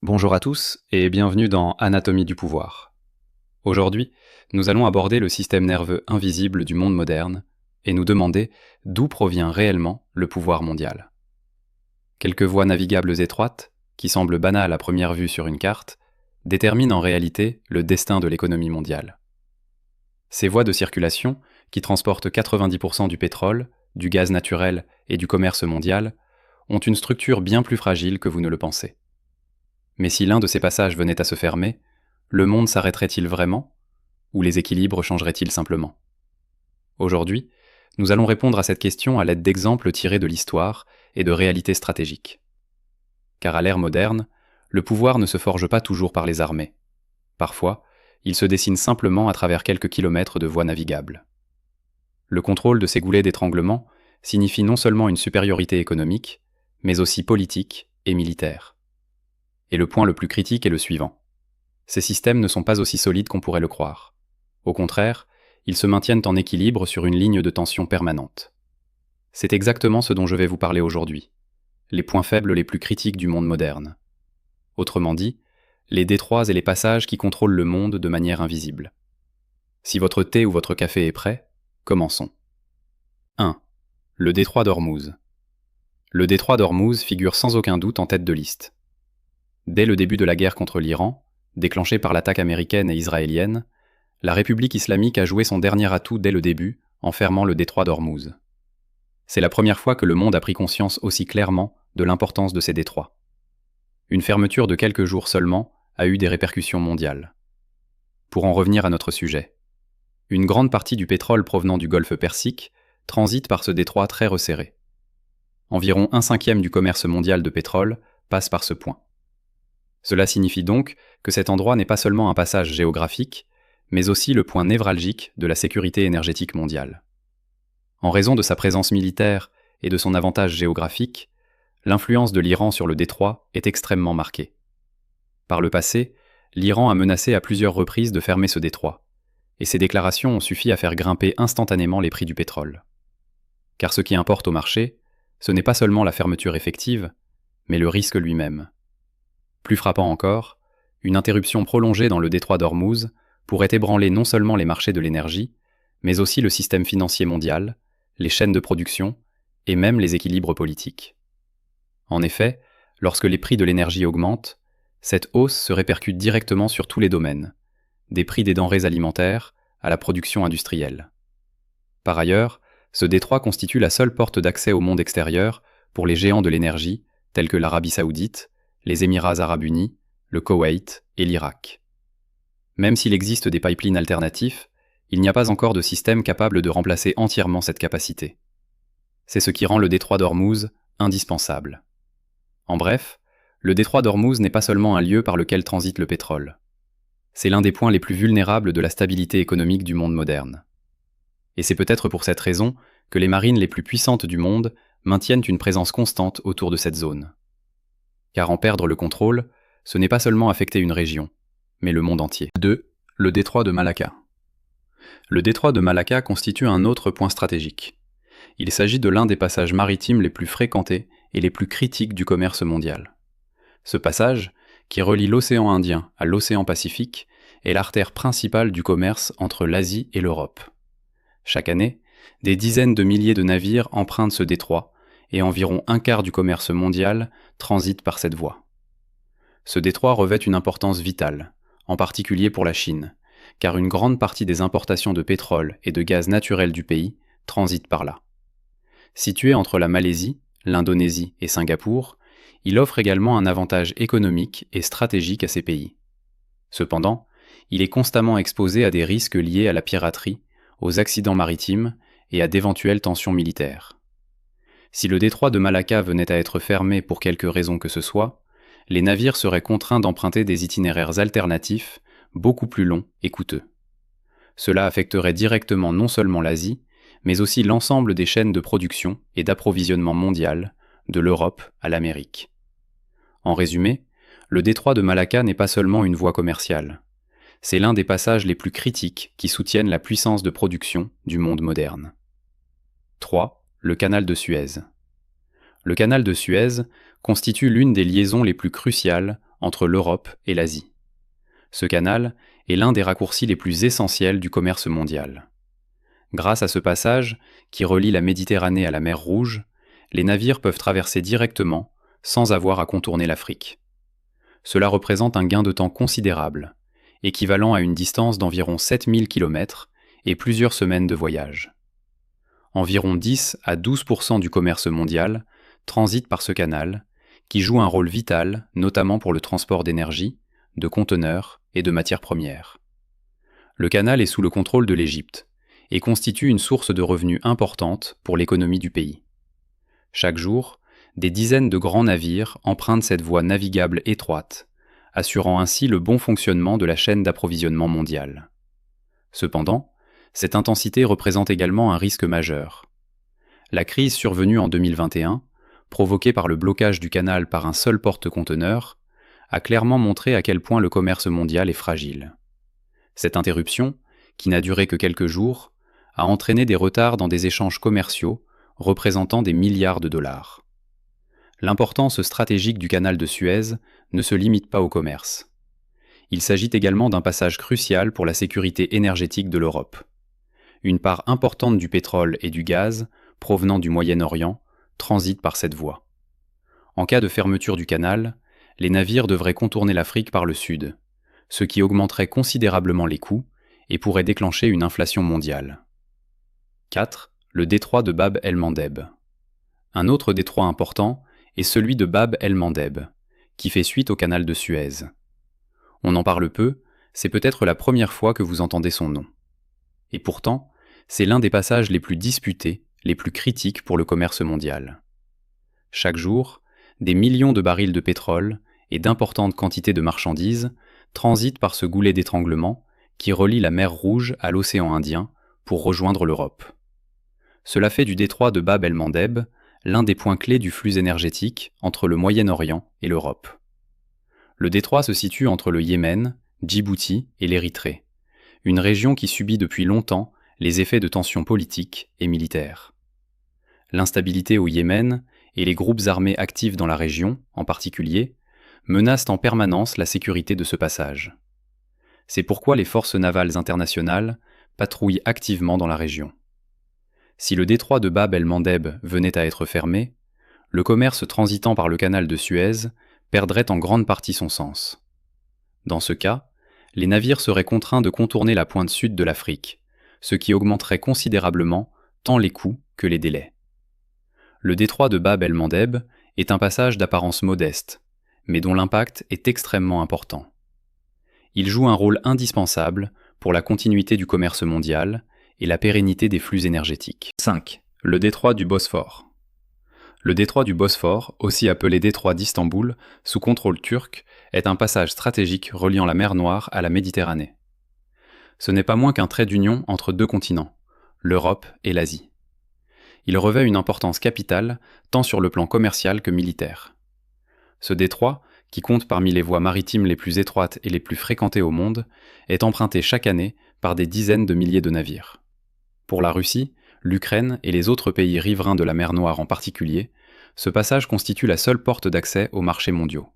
Bonjour à tous et bienvenue dans Anatomie du pouvoir. Aujourd'hui, nous allons aborder le système nerveux invisible du monde moderne et nous demander d'où provient réellement le pouvoir mondial. Quelques voies navigables étroites, qui semblent banales à première vue sur une carte, déterminent en réalité le destin de l'économie mondiale. Ces voies de circulation, qui transportent 90% du pétrole, du gaz naturel et du commerce mondial, ont une structure bien plus fragile que vous ne le pensez. Mais si l'un de ces passages venait à se fermer, le monde s'arrêterait-il vraiment? Ou les équilibres changeraient-ils simplement? Aujourd'hui, nous allons répondre à cette question à l'aide d'exemples tirés de l'histoire et de réalités stratégiques. Car à l'ère moderne, le pouvoir ne se forge pas toujours par les armées. Parfois, il se dessine simplement à travers quelques kilomètres de voies navigables. Le contrôle de ces goulets d'étranglement signifie non seulement une supériorité économique, mais aussi politique et militaire. Et le point le plus critique est le suivant. Ces systèmes ne sont pas aussi solides qu'on pourrait le croire. Au contraire, ils se maintiennent en équilibre sur une ligne de tension permanente. C'est exactement ce dont je vais vous parler aujourd'hui. Les points faibles les plus critiques du monde moderne. Autrement dit, les détroits et les passages qui contrôlent le monde de manière invisible. Si votre thé ou votre café est prêt, commençons. 1. Le détroit d'Ormuz. Le détroit d'Ormuz figure sans aucun doute en tête de liste. Dès le début de la guerre contre l'Iran, déclenchée par l'attaque américaine et israélienne, la République islamique a joué son dernier atout dès le début, en fermant le détroit d'Ormuz. C'est la première fois que le monde a pris conscience aussi clairement de l'importance de ces détroits. Une fermeture de quelques jours seulement a eu des répercussions mondiales. Pour en revenir à notre sujet, une grande partie du pétrole provenant du golfe Persique transite par ce détroit très resserré. Environ 1/5 du commerce mondial de pétrole passe par ce point. Cela signifie donc que cet endroit n'est pas seulement un passage géographique, mais aussi le point névralgique de la sécurité énergétique mondiale. En raison de sa présence militaire et de son avantage géographique, l'influence de l'Iran sur le détroit est extrêmement marquée. Par le passé, l'Iran a menacé à plusieurs reprises de fermer ce détroit, et ses déclarations ont suffi à faire grimper instantanément les prix du pétrole. Car ce qui importe au marché, ce n'est pas seulement la fermeture effective, mais le risque lui-même. Plus frappant encore, une interruption prolongée dans le détroit d'Ormuz pourrait ébranler non seulement les marchés de l'énergie, mais aussi le système financier mondial, les chaînes de production et même les équilibres politiques. En effet, lorsque les prix de l'énergie augmentent, cette hausse se répercute directement sur tous les domaines, des prix des denrées alimentaires à la production industrielle. Par ailleurs, ce détroit constitue la seule porte d'accès au monde extérieur pour les géants de l'énergie tels que l'Arabie saoudite, les Émirats arabes unis, le Koweït et l'Irak. Même s'il existe des pipelines alternatifs, il n'y a pas encore de système capable de remplacer entièrement cette capacité. C'est ce qui rend le détroit d'Ormuz indispensable. En bref, le détroit d'Ormuz n'est pas seulement un lieu par lequel transite le pétrole. C'est l'un des points les plus vulnérables de la stabilité économique du monde moderne. Et c'est peut-être pour cette raison que les marines les plus puissantes du monde maintiennent une présence constante autour de cette zone. Car en perdre le contrôle, ce n'est pas seulement affecter une région, mais le monde entier. 2. Le détroit de Malacca. Le détroit de Malacca constitue un autre point stratégique. Il s'agit de l'un des passages maritimes les plus fréquentés et les plus critiques du commerce mondial. Ce passage, qui relie l'océan Indien à l'océan Pacifique, est l'artère principale du commerce entre l'Asie et l'Europe. Chaque année, des dizaines de milliers de navires empruntent ce détroit, et environ un quart du commerce mondial transite par cette voie. Ce détroit revêt une importance vitale, en particulier pour la Chine, car une grande partie des importations de pétrole et de gaz naturel du pays transitent par là. Situé entre la Malaisie, l'Indonésie et Singapour, il offre également un avantage économique et stratégique à ces pays. Cependant, il est constamment exposé à des risques liés à la piraterie, aux accidents maritimes et à d'éventuelles tensions militaires. Si le détroit de Malacca venait à être fermé pour quelque raison que ce soit, les navires seraient contraints d'emprunter des itinéraires alternatifs, beaucoup plus longs et coûteux. Cela affecterait directement non seulement l'Asie, mais aussi l'ensemble des chaînes de production et d'approvisionnement mondiales, de l'Europe à l'Amérique. En résumé, le détroit de Malacca n'est pas seulement une voie commerciale. C'est l'un des passages les plus critiques qui soutiennent la puissance de production du monde moderne. 3. Le canal de Suez. Le canal de Suez constitue l'une des liaisons les plus cruciales entre l'Europe et l'Asie. Ce canal est l'un des raccourcis les plus essentiels du commerce mondial. Grâce à ce passage, qui relie la Méditerranée à la mer Rouge, les navires peuvent traverser directement, sans avoir à contourner l'Afrique. Cela représente un gain de temps considérable, équivalent à une distance d'environ 7000 km et plusieurs semaines de voyage. Environ 10 à 12% du commerce mondial transite par ce canal, qui joue un rôle vital, notamment pour le transport d'énergie, de conteneurs et de matières premières. Le canal est sous le contrôle de l'Égypte et constitue une source de revenus importante pour l'économie du pays. Chaque jour, des dizaines de grands navires empruntent cette voie navigable étroite, assurant ainsi le bon fonctionnement de la chaîne d'approvisionnement mondiale. Cependant, cette intensité représente également un risque majeur. La crise survenue en 2021, provoquée par le blocage du canal par un seul porte-conteneurs, a clairement montré à quel point le commerce mondial est fragile. Cette interruption, qui n'a duré que quelques jours, a entraîné des retards dans des échanges commerciaux représentant des milliards de dollars. L'importance stratégique du canal de Suez ne se limite pas au commerce. Il s'agit également d'un passage crucial pour la sécurité énergétique de l'Europe. Une part importante du pétrole et du gaz, provenant du Moyen-Orient, transite par cette voie. En cas de fermeture du canal, les navires devraient contourner l'Afrique par le sud, ce qui augmenterait considérablement les coûts et pourrait déclencher une inflation mondiale. 4. Le détroit de Bab el-Mandeb. Un autre détroit important est celui de Bab el-Mandeb, qui fait suite au canal de Suez. On en parle peu, c'est peut-être la première fois que vous entendez son nom. Et pourtant, c'est l'un des passages les plus disputés, les plus critiques pour le commerce mondial. Chaque jour, des millions de barils de pétrole et d'importantes quantités de marchandises transitent par ce goulet d'étranglement qui relie la mer Rouge à l'océan Indien pour rejoindre l'Europe. Cela fait du détroit de Bab el-Mandeb l'un des points clés du flux énergétique entre le Moyen-Orient et l'Europe. Le détroit se situe entre le Yémen, Djibouti et l'Érythrée, une région qui subit depuis longtemps les effets de tensions politiques et militaires. L'instabilité au Yémen et les groupes armés actifs dans la région, en particulier, menacent en permanence la sécurité de ce passage. C'est pourquoi les forces navales internationales patrouillent activement dans la région. Si le détroit de Bab el-Mandeb venait à être fermé, le commerce transitant par le canal de Suez perdrait en grande partie son sens. Dans ce cas, les navires seraient contraints de contourner la pointe sud de l'Afrique, ce qui augmenterait considérablement tant les coûts que les délais. Le détroit de Bab el-Mandeb est un passage d'apparence modeste, mais dont l'impact est extrêmement important. Il joue un rôle indispensable pour la continuité du commerce mondial et la pérennité des flux énergétiques. 5. Le détroit du Bosphore. Le détroit du Bosphore, aussi appelé détroit d'Istanbul, sous contrôle turc, est un passage stratégique reliant la mer Noire à la Méditerranée. Ce n'est pas moins qu'un trait d'union entre deux continents, l'Europe et l'Asie. Il revêt une importance capitale, tant sur le plan commercial que militaire. Ce détroit, qui compte parmi les voies maritimes les plus étroites et les plus fréquentées au monde, est emprunté chaque année par des dizaines de milliers de navires. Pour la Russie, l'Ukraine et les autres pays riverains de la mer Noire en particulier, ce passage constitue la seule porte d'accès aux marchés mondiaux.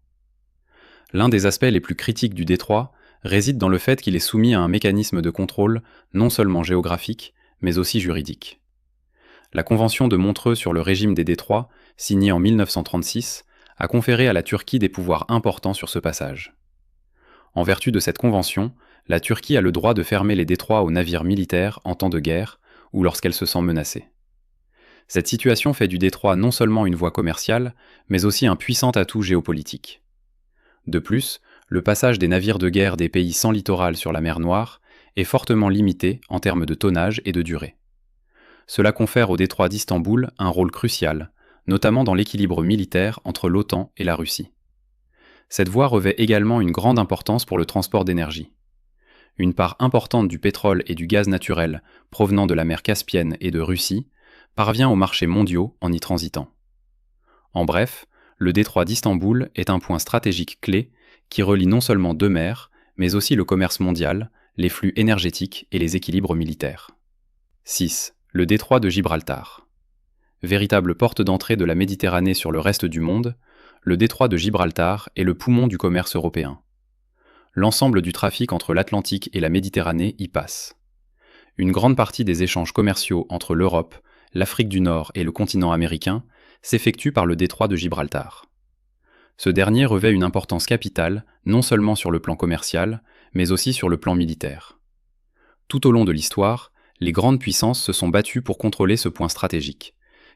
L'un des aspects les plus critiques du détroit réside dans le fait qu'il est soumis à un mécanisme de contrôle non seulement géographique, mais aussi juridique. La Convention de Montreux sur le régime des détroits, signée en 1936, a conféré à la Turquie des pouvoirs importants sur ce passage. En vertu de cette convention, la Turquie a le droit de fermer les détroits aux navires militaires en temps de guerre ou lorsqu'elle se sent menacée. Cette situation fait du détroit non seulement une voie commerciale, mais aussi un puissant atout géopolitique. De plus, le passage des navires de guerre des pays sans littoral sur la mer Noire est fortement limité en termes de tonnage et de durée. Cela confère au détroit d'Istanbul un rôle crucial, notamment dans l'équilibre militaire entre l'OTAN et la Russie. Cette voie revêt également une grande importance pour le transport d'énergie. Une part importante du pétrole et du gaz naturel provenant de la mer Caspienne et de Russie parvient aux marchés mondiaux en y transitant. En bref, le détroit d'Istanbul est un point stratégique clé qui relie non seulement deux mers, mais aussi le commerce mondial, les flux énergétiques et les équilibres militaires. 6. Le détroit de Gibraltar. Véritable porte d'entrée de la Méditerranée sur le reste du monde, le détroit de Gibraltar est le poumon du commerce européen. L'ensemble du trafic entre l'Atlantique et la Méditerranée y passe. Une grande partie des échanges commerciaux entre l'Europe, l'Afrique du Nord et le continent américain s'effectue par le détroit de Gibraltar. Ce dernier revêt une importance capitale, non seulement sur le plan commercial, mais aussi sur le plan militaire. Tout au long de l'histoire, les grandes puissances se sont battues pour contrôler ce point stratégique,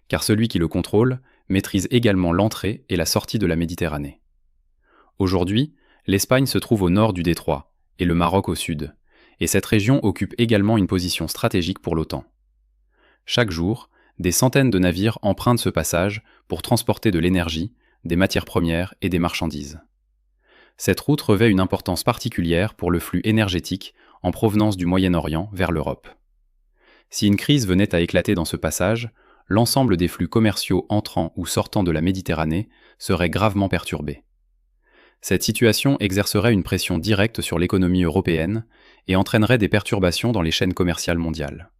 car celui qui le contrôle maîtrise également l'entrée et la sortie de la Méditerranée. Aujourd'hui, l'Espagne se trouve au nord du détroit, et le Maroc au sud, et cette région occupe également une position stratégique pour l'OTAN. Chaque jour, des centaines de navires empruntent ce passage pour transporter de l'énergie, des matières premières et des marchandises. Cette route revêt une importance particulière pour le flux énergétique en provenance du Moyen-Orient vers l'Europe. Si une crise venait à éclater dans ce passage, l'ensemble des flux commerciaux entrant ou sortant de la Méditerranée serait gravement perturbé. Cette situation exercerait une pression directe sur l'économie européenne et entraînerait des perturbations dans les chaînes commerciales mondiales.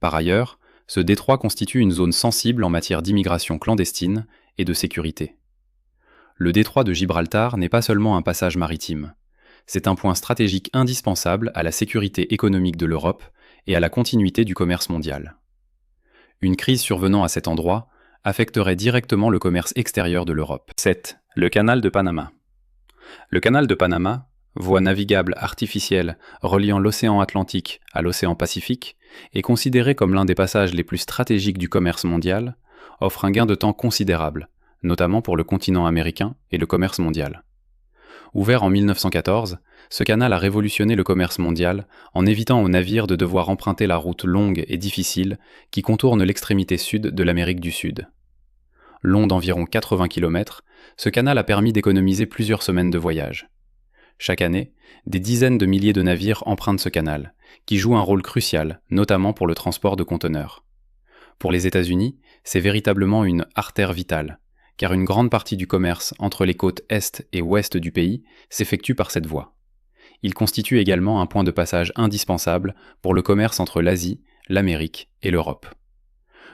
Par ailleurs, ce détroit constitue une zone sensible en matière d'immigration clandestine et de sécurité. Le détroit de Gibraltar n'est pas seulement un passage maritime, c'est un point stratégique indispensable à la sécurité économique de l'Europe et à la continuité du commerce mondial. Une crise survenant à cet endroit affecterait directement le commerce extérieur de l'Europe. 7. Le canal de Panama. Le canal de Panama, voie navigable artificielle reliant l'océan Atlantique à l'océan Pacifique, est considéré comme l'un des passages les plus stratégiques du commerce mondial, offre un gain de temps considérable, notamment pour le continent américain et le commerce mondial. Ouvert en 1914, ce canal a révolutionné le commerce mondial en évitant aux navires de devoir emprunter la route longue et difficile qui contourne l'extrémité sud de l'Amérique du Sud. Long d'environ 80 km, ce canal a permis d'économiser plusieurs semaines de voyage. Chaque année, des dizaines de milliers de navires empruntent ce canal, qui joue un rôle crucial, notamment pour le transport de conteneurs. Pour les États-Unis, c'est véritablement une artère vitale, car une grande partie du commerce entre les côtes est et ouest du pays s'effectue par cette voie. Il constitue également un point de passage indispensable pour le commerce entre l'Asie, l'Amérique et l'Europe.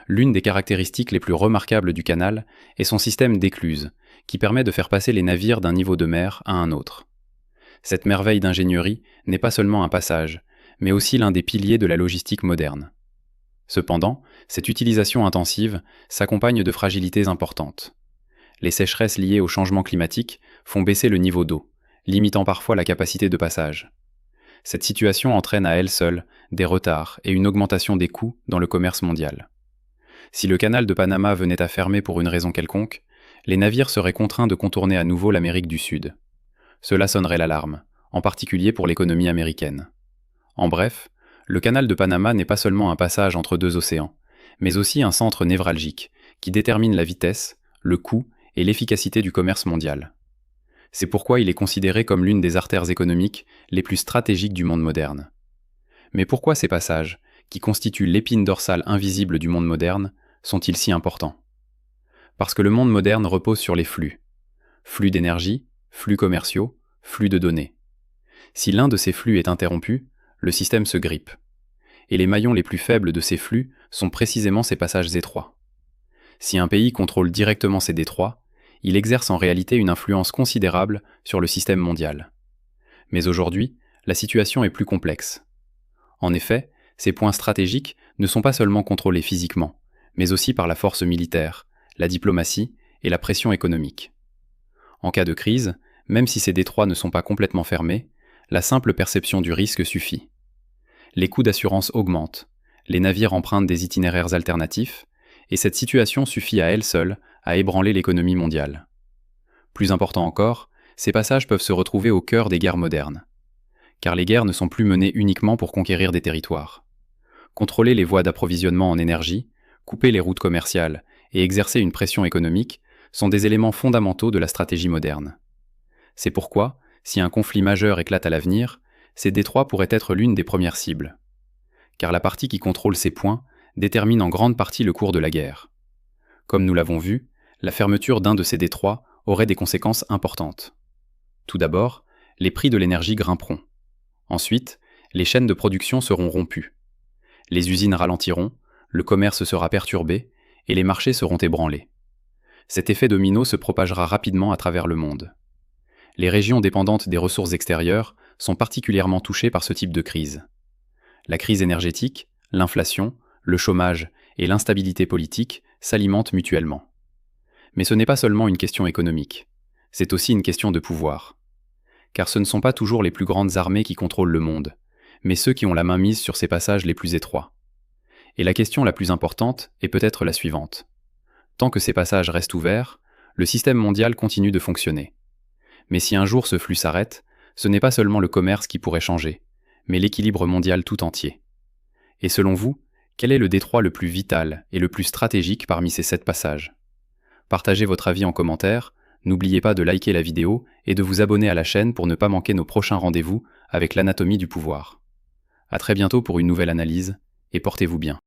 L'une des caractéristiques les plus remarquables du canal est son système d'écluses, qui permet de faire passer les navires d'un niveau de mer à un autre. Cette merveille d'ingénierie n'est pas seulement un passage, mais aussi l'un des piliers de la logistique moderne. Cependant, cette utilisation intensive s'accompagne de fragilités importantes. Les sécheresses liées au changement climatique font baisser le niveau d'eau, limitant parfois la capacité de passage. Cette situation entraîne à elle seule des retards et une augmentation des coûts dans le commerce mondial. Si le canal de Panama venait à fermer pour une raison quelconque, les navires seraient contraints de contourner à nouveau l'Amérique du Sud. Cela sonnerait l'alarme, en particulier pour l'économie américaine. En bref, le canal de Panama n'est pas seulement un passage entre deux océans, mais aussi un centre névralgique qui détermine la vitesse, le coût et l'efficacité du commerce mondial. C'est pourquoi il est considéré comme l'une des artères économiques les plus stratégiques du monde moderne. Mais pourquoi ces passages, qui constituent l'épine dorsale invisible du monde moderne, sont-ils si importants ? Parce que le monde moderne repose sur les flux. Flux d'énergie, flux commerciaux, flux de données. Si l'un de ces flux est interrompu, le système se grippe. Et les maillons les plus faibles de ces flux sont précisément ces passages étroits. Si un pays contrôle directement ces détroits, il exerce en réalité une influence considérable sur le système mondial. Mais aujourd'hui, la situation est plus complexe. En effet, ces points stratégiques ne sont pas seulement contrôlés physiquement, mais aussi par la force militaire, la diplomatie et la pression économique. En cas de crise, même si ces détroits ne sont pas complètement fermés, la simple perception du risque suffit. Les coûts d'assurance augmentent, les navires empruntent des itinéraires alternatifs, et cette situation suffit à elle seule à ébranler l'économie mondiale. Plus important encore, ces passages peuvent se retrouver au cœur des guerres modernes. Car les guerres ne sont plus menées uniquement pour conquérir des territoires. Contrôler les voies d'approvisionnement en énergie, couper les routes commerciales et exercer une pression économique sont des éléments fondamentaux de la stratégie moderne. C'est pourquoi, si un conflit majeur éclate à l'avenir, ces détroits pourraient être l'une des premières cibles. Car la partie qui contrôle ces points détermine en grande partie le cours de la guerre. Comme nous l'avons vu, la fermeture d'un de ces détroits aurait des conséquences importantes. Tout d'abord, les prix de l'énergie grimperont. Ensuite, les chaînes de production seront rompues. Les usines ralentiront, le commerce sera perturbé et les marchés seront ébranlés. cet effet domino se propagera rapidement à travers le monde. Les régions dépendantes des ressources extérieures sont particulièrement touchées par ce type de crise. La crise énergétique, l'inflation, le chômage et l'instabilité politique s'alimentent mutuellement. Mais ce n'est pas seulement une question économique, c'est aussi une question de pouvoir. Car ce ne sont pas toujours les plus grandes armées qui contrôlent le monde, mais ceux qui ont la main mise sur ces passages les plus étroits. Et la question la plus importante est peut-être la suivante. Tant que ces passages restent ouverts, le système mondial continue de fonctionner. Mais si un jour ce flux s'arrête, ce n'est pas seulement le commerce qui pourrait changer, mais l'équilibre mondial tout entier. Et selon vous, quel est le détroit le plus vital et le plus stratégique parmi ces 7 passages? Partagez votre avis en commentaire, n'oubliez pas de liker la vidéo et de vous abonner à la chaîne pour ne pas manquer nos prochains rendez-vous avec l'anatomie du pouvoir. À très bientôt pour une nouvelle analyse, et portez-vous bien.